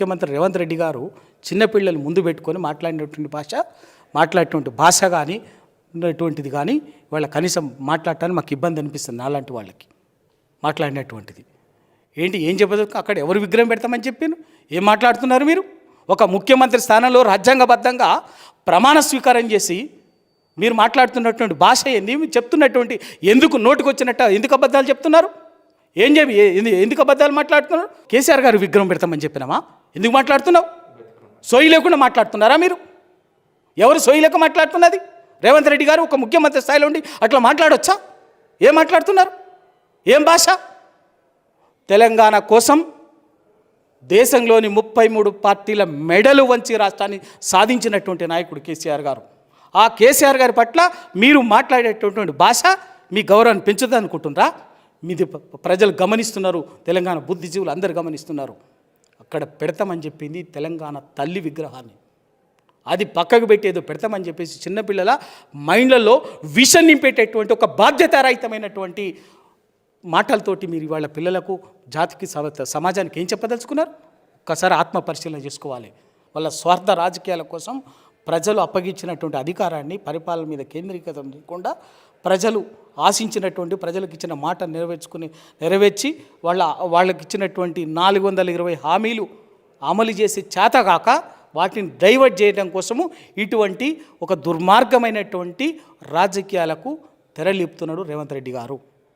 ముఖ్యమంత్రి రేవంత్ రెడ్డి గారు చిన్నపిల్లలు ముందు పెట్టుకొని మాట్లాడేటువంటి భాష కానీ ఉన్నటువంటిది కానీ వాళ్ళ కనీసం మాట్లాడటానికి మాకు ఇబ్బంది అనిపిస్తుంది. నాలాంటి వాళ్ళకి మాట్లాడినటువంటిది ఏంటి, ఏం చెప్పదు, అక్కడ ఎవరు విగ్రహం పెడతామని చెప్పాను, ఏం మాట్లాడుతున్నారు మీరు? ఒక ముఖ్యమంత్రి స్థానంలో రాజ్యాంగబద్ధంగా ప్రమాణ స్వీకారం చేసి మీరు మాట్లాడుతున్నటువంటి భాష ఏంది, మీరు చెప్తున్నటువంటి ఎందుకు నోటికొచ్చినట్టు ఎందుకు అబద్ధాలు చెప్తున్నారు? ఎందుకు అబద్ధాలు మాట్లాడుతున్నారు? కేసీఆర్ గారు విగ్రహం పెడతామని చెప్పినామా? ఎందుకు మాట్లాడుతున్నావు? సోయి లేకుండా మాట్లాడుతున్నారా మీరు? ఎవరు సోయి లేక మాట్లాడుతున్నది? రేవంత్ రెడ్డి గారు ఒక ముఖ్యమంత్రి స్థాయిలో ఉండి అట్లా మాట్లాడొచ్చా? ఏం మాట్లాడుతున్నారు? ఏం భాష? తెలంగాణ కోసం దేశంలోని 33 పార్టీల మెడలు వంచి రాష్ట్రాన్ని సాధించినటువంటి నాయకుడు కేసీఆర్ గారు. ఆ కేసీఆర్ గారి పట్ల మీరు మాట్లాడేటటువంటి భాష మీ గౌరవాన్ని పెంచుతుంది అనుకుంటున్నారా? మీది ప్రజలు గమనిస్తున్నారు, తెలంగాణ బుద్ధిజీవులు అందరు గమనిస్తున్నారు. అక్కడ పెడతామని చెప్పింది తెలంగాణ తల్లి విగ్రహాన్ని, అది పక్కకు పెట్టేదో పెడతామని చెప్పేసి చిన్నపిల్లల మైండ్లలో విషం నింపేటటువంటి ఒక బాధ్యతారహితమైనటువంటి మాటలతోటి మీరు వాళ్ళ పిల్లలకు, జాతికి, సమాజానికి ఏం చెప్పదలుచుకున్నారు? ఒక్కసారి ఆత్మ పరిశీలన చేసుకోవాలి. వాళ్ళ స్వార్థ రాజకీయాల కోసం ప్రజలు అప్పగించినటువంటి అధికారాన్ని పరిపాలన మీద కేంద్రీకృతం చేయకుండా ప్రజలు ఆశించినటువంటి, ప్రజలకు ఇచ్చిన మాట నెరవేర్చి వాళ్ళకి ఇచ్చినటువంటి 420 హామీలు అమలు చేసి చేతగాక వాటిని డైవర్ట్ చేయడం కోసము ఇటువంటి ఒక దుర్మార్గమైనటువంటి రాజకీయాలకు తెరలేపుతున్నాడు రేవంత్ రెడ్డి గారు.